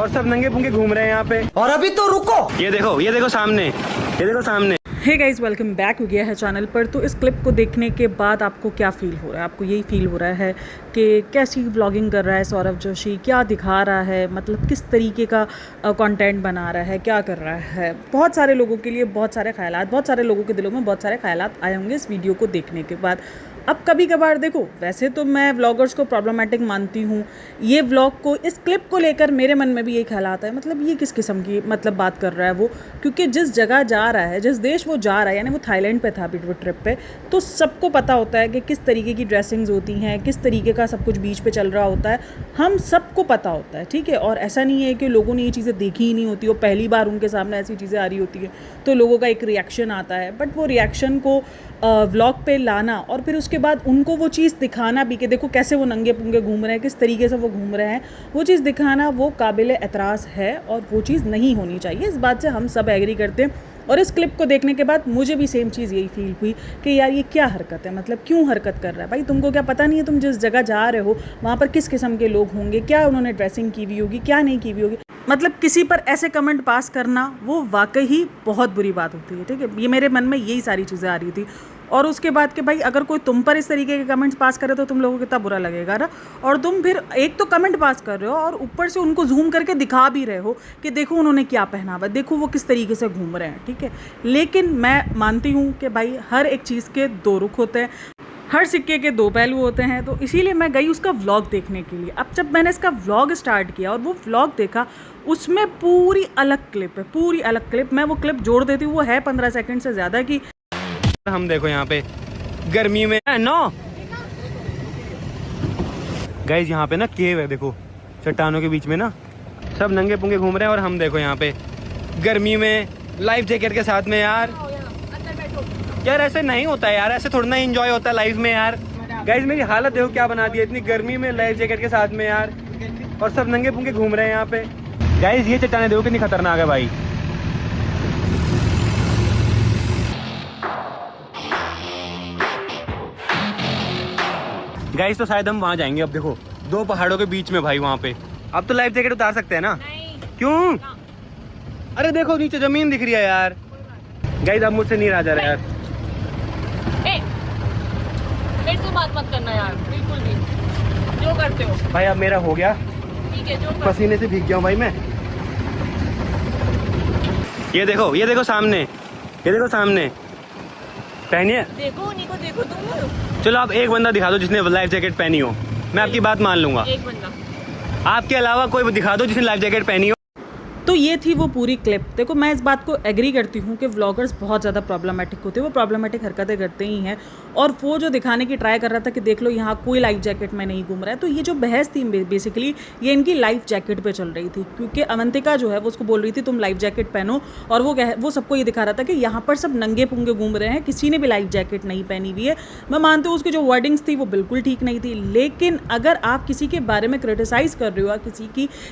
और सब नंगे पुंगे घूम रहे हैं यहाँ पे। और अभी तो रुको, ये देखो सामने, ये देखो सामने। हे गाइस, वेलकम बैक हो गया है चैनल पर। तो इस क्लिप को देखने के बाद आपको क्या फील हो रहा है? आपको यही फील हो रहा है कि कैसी व्लॉगिंग कर रहा है सौरभ जोशी, क्या दिखा रहा है, मतलब किस तरीके का कंटेंट बना रहा है, क्या कर रहा है? बहुत सारे लोगों के लिए बहुत सारे ख्यालात, बहुत सारे लोगों के दिलों में बहुत सारे ख्यालात आए होंगे इस वीडियो को देखने के बाद। अब कभी कभार देखो, वैसे तो मैं व्लॉगर्स को प्रॉब्लमेटिक मानती हूँ, ये व्लॉग को, इस क्लिप को लेकर मेरे मन में भी यही ख्याल आता है, मतलब ये किस किस्म की मतलब बात कर रहा है वो। क्योंकि जिस जगह जा रहा है, जिस देश वो जा रहा है, यानी वो थाईलैंड पे था अभी वो ट्रिप पे, तो सबको पता होता है कि किस तरीके की ड्रेसिंग्स होती हैं, किस तरीके का सब कुछ बीच पे चल रहा होता है, हम सबको पता होता है, ठीक है। और ऐसा नहीं है कि लोगों ने ये चीज़ें देखी ही नहीं होती, वो पहली बार उनके सामने ऐसी चीज़ें आ रही होती है तो लोगों का एक रिएक्शन आता है। बट वो रिएक्शन को व्लॉग पे लाना और फिर उसके बाद उनको वो चीज़ दिखाना भी कि देखो कैसे वो नंगे पुंगे घूम रहे हैं, किस तरीके से वो घूम रहे हैं, वो चीज़ दिखाना वो काबिल एतराज़ है और वो चीज़ नहीं होनी चाहिए। इस बात से हम सब एग्री करते हैं। और इस क्लिप को देखने के बाद मुझे भी सेम चीज़ यही फील हुई कि यार ये क्या हरकत है, मतलब क्यों हरकत कर रहा है भाई? तुमको क्या पता नहीं है तुम जिस जगह जा रहे हो वहाँ पर किस किस्म के लोग होंगे, क्या उन्होंने ड्रेसिंग की हुई होगी, क्या नहीं की हुई होगी? मतलब किसी पर ऐसे कमेंट पास करना वो वाकई ही बहुत बुरी बात होती है, ठीक है। ये मेरे मन में यही सारी चीज़ें आ रही थी। और उसके बाद कि भाई अगर कोई तुम पर इस तरीके के कमेंट्स पास करे तो तुम लोगों को कितना बुरा लगेगा ना। और तुम फिर एक तो कमेंट पास कर रहे हो और ऊपर से उनको जूम करके दिखा भी रहे हो कि देखो उन्होंने क्या पहना हुआ, देखो वो किस तरीके से घूम रहे हैं, ठीक है। लेकिन मैं मानती हूँ कि भाई हर एक चीज़ के दो रुख होते हैं, हर सिक्के के दो पहलू होते हैं। तो इसीलिए मैं गई उसका व्लॉग देखने के लिए। अब जब मैंने इसका व्लॉग स्टार्ट किया और वो व्लॉग देखा, उसमें पूरी अलग क्लिप है, पूरी अलग क्लिप। मैं वो क्लिप जोड़ देती हूँ, वो है 15 सेकंड से ज़्यादा की। हम देखो यहाँ पे गर्मी में नो गाइस, यहाँ पे ना केव है, देखो चट्टानों के बीच में ना सब नंगे पुंगे घूम रहे हैं। और हम देखो यहाँ पे गर्मी में लाइफ जैकेट के साथ में। यार ऐसे नहीं होता है यार, ऐसे थोड़ा ना एंजॉय होता है लाइफ में यार। गाइस मेरी हालत देखो क्या बना दी है, इतनी गर्मी में लाइफ जैकेट के साथ में यार, और सब नंगे पुंगे घूम रहे हैं यहाँ पे। गाइस ये चट्टानें देखो कितनी खतरनाक है भाई। गाइस तो शायद हम वहाँ जाएंगे। अब देखो दो पहाड़ों के बीच में भाई, वहाँ पे अब तो लाइफ जैकेट उतार सकते हैं ना? नहीं। क्यों? अरे देखो नीचे जमीन दिख रही है यार। गाइस अब मुझसे नहीं रहा जा रहा यार। मेरे से बात मत करना यार, बिल्कुल भी। जो करते हो भाई अब मेरा हो गया, ठीक है, जो पसीने से भीग गया हूँ भाई मैं। ये देखो सामने, ये देखो सामने, पहनिए। देखो उन्हीं को देखो तुम। चलो आप एक बंदा दिखा दो जिसने लाइफ जैकेट पहनी हो, मैं आपकी बात मान लूंगा। एक बंदा आपके अलावा कोई दिखा दो जिसने लाइफ जैकेट पहनी हो। तो ये थी वो पूरी क्लिप। देखो मैं इस बात को एग्री करती हूँ कि व्लॉगर्स बहुत ज़्यादा प्रॉब्लमेटिक होते हैं, वो प्रॉब्लमेटिक हरकतें करते ही हैं। और वो जो दिखाने की ट्राई कर रहा था कि देख लो यहाँ कोई लाइफ जैकेट में नहीं घूम रहा है, तो ये जो बहस थी बेसिकली ये इनकी लाइफ जैकेट पे चल रही थी। क्योंकि अवंतिका जो है वो उसको बोल रही थी तुम लाइफ जैकेट पहनो, और वो सबको ये दिखा रहा था कि यहाँ पर सब नंगे पुंगे घूम रहे हैं, किसी ने भी लाइफ जैकेट नहीं पहनी हुई है। मैं मानती हूँ उसकी जो वर्डिंग्स थी वो बिल्कुल ठीक नहीं थी, लेकिन अगर आप किसी के बारे में क्रिटिसाइज़ कर रहे हो,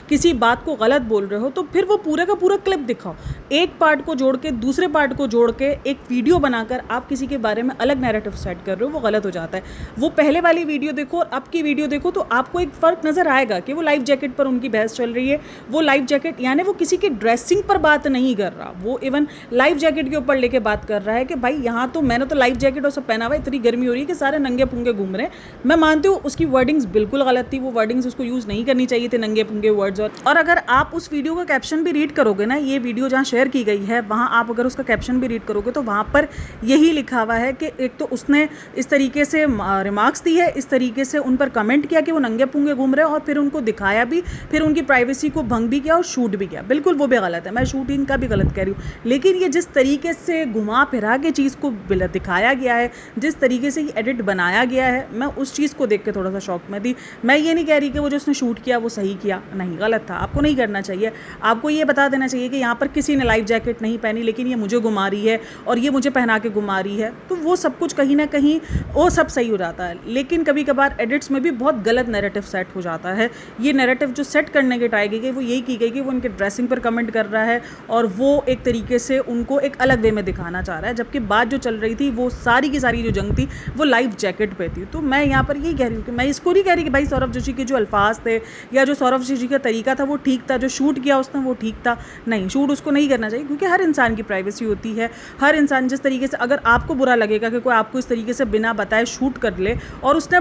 किसी बात को गलत बोल रहे हो, तो फिर वो पूरा का पूरा क्लिप दिखाओ। एक पार्ट को जोड़ के दूसरे पार्ट को जोड़ के एक वीडियो बनाकर आप किसी के बारे में अलग नैरेटिव सेट कर रहे हो, वो गलत हो जाता है। वो पहले वाली वीडियो देखो और अब की वीडियो देखो तो आपको एक फ़र्क नज़र आएगा कि वो लाइफ जैकेट पर उनकी बहस चल रही है। वो लाइफ जैकेट यानी वो किसी की ड्रेसिंग पर बात नहीं कर रहा, वो इवन लाइफ जैकेट के ऊपर लेके बात कर रहा है कि भाई यहाँ तो मैंने तो लाइफ जैकेट और सब पहना हुआ, इतनी गर्मी हो रही है कि सारे नंगे पुंगे घूम रहे हैं। मैं मानती हूँ उसकी वर्डिंग्स बिल्कुल गलत थी, वो वर्डिंग्स उसको यूज़ नहीं करनी चाहिए थे, नंगे पुंगे वर्ड्स। और अगर आप उस वीडियो का कैप्शन भी रीड करोगे ना, ये वीडियो जहाँ शेयर की गई है वहाँ आप अगर उसका कैप्शन भी रीड करोगे तो वहाँ पर यही लिखा हुआ है कि एक तो उसने इस तरीके से रिमार्क्स दी है, इस तरीके से उन पर कमेंट किया कि वो नंगे पुंगे घूम रहे हैं, और फिर उनको दिखाया भी, फिर उनकी प्राइवेसी को भंग भी किया और शूट भी किया। बिल्कुल वो भी गलत है, मैं शूटिंग का भी गलत कह रही हूँ, लेकिन ये जिस तरीके से घुमा फिरा के चीज़ को दिखाया गया है, जिस तरीके से ये एडिट बनाया गया है, मैं उस चीज़ को देख के थोड़ा सा शॉक में थी। मैं ये नहीं कह रही कि वो जो उसने शूट किया वो सही किया, नहीं, गलत था, आपको नहीं करना चाहिए। आपको आपको ये बता देना चाहिए कि यहाँ पर किसी ने लाइफ जैकेट नहीं पहनी, लेकिन ये मुझे घुमा रही है और ये मुझे पहना के घुमा रही है, तो वो सब कुछ कहीं ना कहीं वो सब सही हो जाता है। लेकिन कभी कभार एडिट्स में भी बहुत गलत नैरेटिव सेट हो जाता है। ये नैरेटिव जो सेट करने की ट्राई की गई वो यही की गई कि वो उनके ड्रेसिंग पर कमेंट कर रहा है और वो एक तरीके से उनको एक अलग वे में दिखाना चाह रहा है, जबकि बात जो चल रही थी वो सारी की सारी जो जंग थी वो लाइफ जैकेट पे थी। तो मैं यहाँ पर यही कह रही हूँ कि मैं इसको नहीं कह रही कि भाई सौरभ जोशी के जो अल्फाज थे या जो सौरभ जोशी का तरीका था वो ठीक था, जो शूट किया उसने वो ठीक था, नहीं, शूट उसको नहीं करना चाहिए, क्योंकि हर इंसान की प्राइवेसी होती है। हर इंसान जिस तरीके से, अगर आपको बुरा लगेगा कि कोई आपको इस तरीके से बिना बताए शूट कर ले और उसने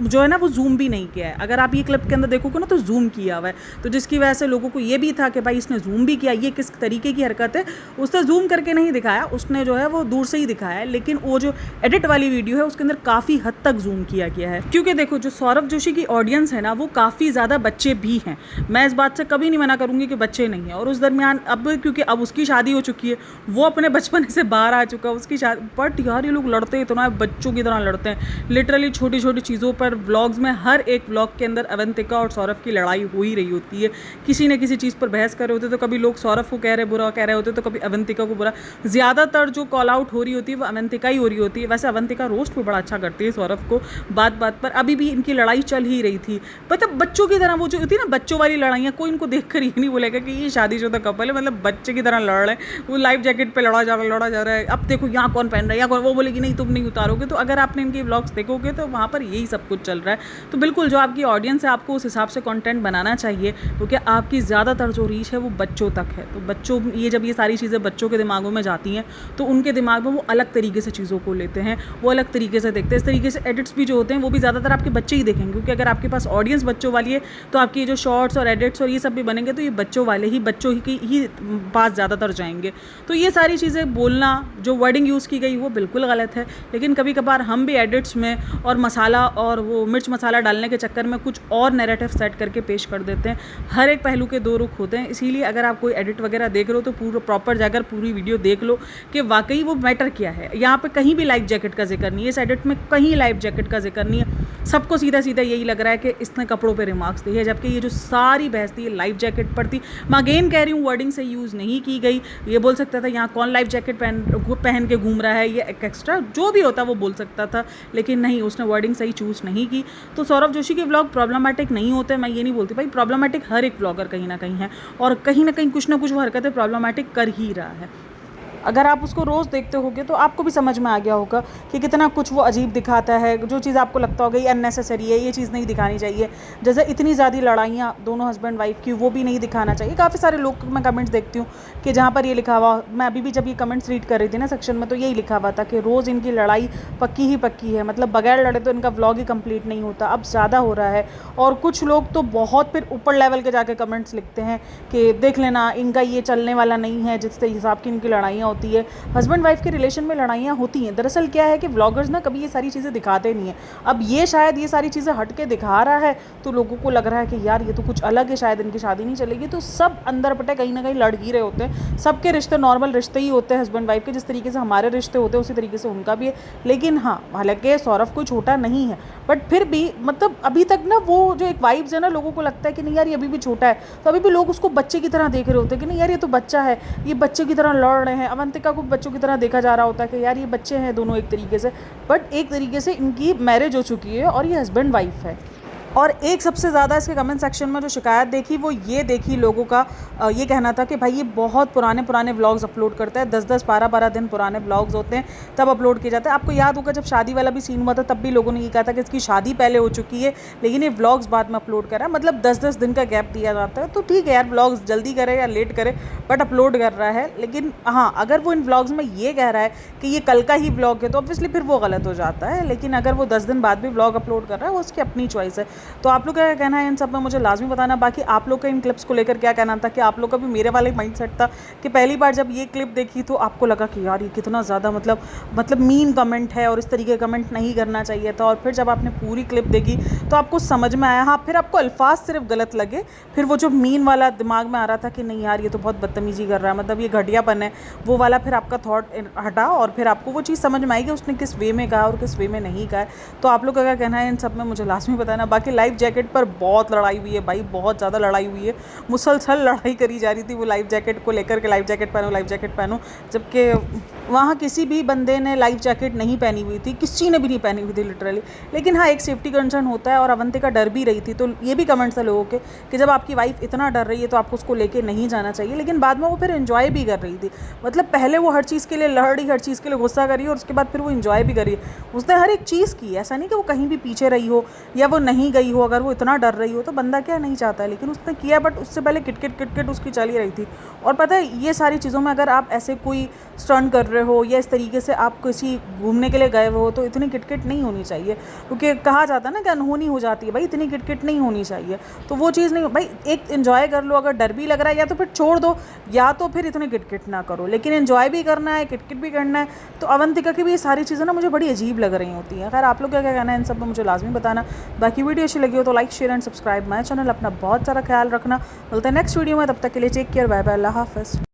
जो है ना वो जूम भी नहीं किया है, अगर आप ये क्लिप के अंदर देखोगे ना तो जूम किया हुआ है, तो जिसकी वजह से लोगों को ये भी था कि भाई इसने जूम भी किया, ये किस तरीके की हरकत है। उसने जूम करके नहीं दिखाया, उसने जो है वो दूर से ही दिखाया है, लेकिन वो जो एडिट वाली वीडियो है उसके अंदर काफ़ी हद तक जूम किया गया है। क्योंकि देखो जो सौरभ जोशी की ऑडियंस है ना वो काफ़ी ज़्यादा बच्चे भी हैं, मैं इस बात से कभी नहीं मना करूँगी कि बच्चे नहीं हैं। और उस दरमियान अब क्योंकि अब उसकी शादी हो चुकी है, वो अपने बचपन से बाहर आ चुका है, उसकी शादी, बट यार ये लोग लड़ते इतना बच्चों की तरह लड़ते हैं, लिटरली छोटी छोटी चीज़ों पर। व्लॉग्स में हर एक व्लॉग के अंदर अवंतिका और सौरभ की लड़ाई हो ही रही होती है, किसी न किसी चीज़ पर बहस कर रहे होते, तो कभी लोग सौरभ को कह रहे बुरा कह रहे होते, तो कभी अवंतिका को बुरा। ज़्यादातर जो कॉल आउट हो रही होती है वो अवंतिका ही हो रही होती है। वैसे अवंतिका रोस्ट भी बड़ा अच्छा करती है सौरभ को, बात बात पर। अभी भी इनकी लड़ाई चल ही रही थी, मतलब बच्चों की तरह, वो जो होती है ना बच्चों वाली लड़ाइयाँ, कोई इनको देख कर ये नहीं बोलेगा कि ये शादीशुदा कपल है, मतलब बच्चे की तरह लड़ रहे हैं। वो लाइफ जैकेट पे लड़ा जा रहा है, अब देखो यहाँ कौन पहन रहा है, यहाँ कौन, वो बोलेगी नहीं तुम नहीं उतारोगे। तो अगर आपने इनके व्लॉग्स देखोगे तो वहाँ पर यही सब कुछ चल रहा है। तो बिल्कुल जो आपकी ऑडियंस है आपको उस हिसाब से कंटेंट बनाना चाहिए, क्योंकि आपकी ज़्यादातर जो रीच है वो बच्चों तक है। तो बच्चों, ये जब ये सारी चीज़ें बच्चों के दिमागों में जाती हैं तो उनके दिमाग में वो अलग तरीके से चीज़ों को लेते हैं, वो अलग तरीके से देखते हैं। इस तरीके से एडिट्स भी जो होते हैं वो भी ज़्यादातर आपके बच्चे ही देखेंगे, क्योंकि अगर आपके पास ऑडियंस बच्चों वाली है तो आपकी ये जो शॉर्ट्स और एडिट्स और ये सब भी बनेंगे तो ये बच्चों वाले ही, बच्चों ही पास ज़्यादातर जाएंगे। तो ये सारी चीज़ें बोलना, जो वर्डिंग यूज़ की गई वो बिल्कुल गलत है। लेकिन कभी कभार हम भी एडिट्स में और मसाला और वो मिर्च मसाला डालने के चक्कर में कुछ और नैरेटिव सेट करके पेश कर देते हैं। हर एक पहलू के दो रुख होते हैं, इसीलिए अगर आप कोई एडिट वगैरह देख रहे हो तो पूरा प्रॉपर जाकर पूरी वीडियो देख लो कि वाकई वो मैटर क्या है। यहाँ पे कहीं भी लाइफ जैकेट का जिक्र नहीं है, इस एडिट में कहीं लाइफ जैकेट का जिक्र नहीं है। सबको सीधा सीधा यही लग रहा है कि इसने कपड़ों पे रिमार्क्स दिए, जबकि ये जो सारी बहस थी लाइफ जैकेट पर थी। मैं अगेन कह रही हूँ वर्डिंग से यूज़ नहीं की गई। ये बोल सकता था यहाँ कौन लाइफ जैकेट पहन के घूम रहा है, ये एक्स्ट्रा जो भी होता वो बोल सकता था, लेकिन नहीं, उसने वर्डिंग सही चूज़ नहीं की। तो सौरभ जोशी के व्लॉग प्रॉब्लमेटिक नहीं होते, मैं ये नहीं बोलती भाई, प्रॉब्लमेटिक हर एक व्लॉगर कहीं ना कहीं है और कहीं ना कहीं कुछ ना कुछ वो हरकतें प्रॉब्लमेटिक कर ही रहा है। अगर आप उसको रोज़ देखते होगे तो आपको भी समझ में आ गया होगा कि कितना कुछ वो अजीब दिखाता है। जो चीज़ आपको लगता होगा ये अननेसेसरी है, ये चीज़ नहीं दिखानी चाहिए, जैसे इतनी ज़्यादा लड़ाइयाँ दोनों हस्बैंड वाइफ की, वो भी नहीं दिखाना चाहिए। काफ़ी सारे लोग मैं कमेंट्स देखती हूँ कि जहाँ पर ये लिखा हुआ, मैं अभी भी जब ये कमेंट्स रीड कर रही थी ना सेक्शन में, तो यही लिखा हुआ था कि रोज़ इनकी लड़ाई पक्की ही पक्की है, मतलब बगैर लड़े तो इनका व्लॉग ही कंप्लीट नहीं होता। अब ज़्यादा हो रहा है और कुछ लोग तो बहुत फिर ऊपर लेवल के जाके कमेंट्स लिखते हैं कि देख लेना इनका ये चलने वाला नहीं है, जिस हिसाब की इनकी लड़ाइयाँ होती है। हस्बैंड वाइफ के रिलेशन में लड़ाइयाँ होती हैं। दरअसल क्या है कि व्लॉगर्स ना कभी ये सारी चीज़ें दिखाते नहीं हैं। अब ये शायद ये सारी चीज़ें हट के दिखा रहा है तो लोगों को लग रहा है कि यार ये तो कुछ अलग है, शायद इनकी शादी नहीं चलेगी। तो सब अंदर पटे कहीं ना कहीं लड़ ही रहे होते हैं। सबके रिश्ते नॉर्मल रिश्ते ही होते हैं हस्बैंड वाइफ के, जिस तरीके से हमारे रिश्ते होते हैं उसी तरीके से उनका भी है। लेकिन हाँ, हालांकि सौरभ कोई छोटा नहीं है, बट फिर भी मतलब अभी तक ना वो जो एक वाइब्स है ना, लोगों को लगता है कि नहीं यार ये अभी भी छोटा है, तो अभी भी लोग उसको बच्चे की तरह देख रहे होते हैं कि नहीं यार ये तो बच्चा है, ये बच्चे की तरह लड़ रहे हैं। अवंतिका को बच्चों की तरह देखा जा रहा होता है कि यार ये बच्चे हैं दोनों एक तरीके से, बट एक तरीके से इनकी मैरिज हो चुकी है और ये हस्बैंड वाइफ है। और एक सबसे ज़्यादा इसके कमेंट सेक्शन में जो शिकायत देखी वो ये देखी लोगों का ये कहना था कि भाई ये बहुत पुराने व्लॉग्स अपलोड करता है, 10-10 12-12 दिन पुराने व्लॉग्स होते हैं तब अपलोड किए जाते हैं। आपको याद होगा जब शादी वाला भी सीन हुआ था तब भी लोगों ने ये कहा था कि इसकी शादी पहले हो चुकी है लेकिन ये व्लॉग्स बाद में अपलोड कर रहा है, मतलब 10-10 दिन का गैप दिया जाता है। तो ठीक है यार, व्लॉग्स जल्दी करे या लेट करे बट अपलोड कर रहा है। लेकिन हाँ, अगर वो इन व्लॉग्स में ये कह रहा है कि ये कल का ही व्लॉग है तो ऑब्वियसली फिर वो गलत हो जाता है। लेकिन अगर वो 10 दिन बाद भी व्लॉग अपलोड कर रहा है वो उसकी अपनी चॉइस है। तो आप लोग क्या कहना है इन सब में मुझे लाजमी बताना। बाकी आप लोग का इन क्लिप्स को लेकर क्या कहना था, कि आप लोग का भी मेरे वाला ही माइंडसेट था कि पहली बार जब ये क्लिप देखी तो आपको लगा कि यार ये कितना ज़्यादा मतलब मीन कमेंट है और इस तरीके का कमेंट नहीं करना चाहिए था, और फिर जब आपने पूरी क्लिप देखी तो आपको समझ में आया। हाँ, फिर आपको अल्फाज सिर्फ गलत लगे, फिर वो जो मीन वाला दिमाग में आ रहा था कि नहीं यार ये तो बहुत बदतमीजी कर रहा है, मतलब ये घटियापन है, वो वाला फिर आपका थॉट हटा और फिर आपको वो चीज़ समझ में आएगी उसने किस वे में कहा और किस वे में नहीं कहा। तो आप लोग का क्या कहना है इन सब में मुझे लाजमी बताना। बाकी कि लाइफ जैकेट पर बहुत लड़ाई हुई है भाई, बहुत ज़्यादा लड़ाई हुई है, मुसलसल लड़ाई करी जा रही थी वो लाइफ जैकेट को लेकर के, लाइफ जैकेट पहनो, लाइफ जैकेट पहनो, जबकि वहाँ किसी भी बंदे ने लाइफ जैकेट नहीं पहनी हुई थी, किसी ने भी नहीं पहनी हुई थी लिटरली। लेकिन हाँ, एक सेफ्टी कंसर्न होता है और अवंतिका डर भी रही थी, तो ये भी कमेंट्स है लोगों के कि जब आपकी वाइफ इतना डर रही है तो आपको उसको लेके नहीं जाना चाहिए। लेकिन बाद में वो फिर एंजॉय भी कर रही थी, मतलब पहले वो हर चीज़ के लिए लड़ रही, हर चीज़ के लिए गुस्सा कर रही है और उसके बाद फिर वो एंजॉय भी कर रही है। उसने हर एक चीज़ की, ऐसा नहीं कि वो कहीं भी पीछे रही हो या वो नहीं गई हो। अगर वो इतना डर रही हो तो बंदा क्या नहीं चाहता है, लेकिन उसने किया। बट उससे पहले किटकिट उसकी चली रही थी। और पता है, ये सारी चीज़ों में अगर आप ऐसे कोई स्टंट कर रहे हो या इस तरीके से आप किसी घूमने के लिए गए हो तो इतनी किटकिट नहीं होनी चाहिए, क्योंकि कहा जाता है ना कि अनहोनी हो जाती है भाई, इतनी किटकिट नहीं होनी चाहिए। तो वो चीज़ नहीं भाई, एक एंजॉय कर लो, अगर डर भी लग रहा है या तो फिर छोड़ दो, या तो फिर इतनी किटकिट ना करो। लेकिन एंजॉय भी करना है, किटकिट भी करना है। तो अवंतिका की भी ये सारी चीज़ें ना मुझे बड़ी अजीब लग रही होती हैं। खैर, आप लोग क्या कहना है इन सब में मुझे लाजमी बताना। बाकी वीडियो अच्छी लगी हो तो like, share and subscribe my channel. अपना बहुत सारा ख्याल रखना, मिलता है नेक्स्ट वीडियो में, तब तक के लिए टेक केयर, बाय बाय, अल्लाह हाफ़िज़।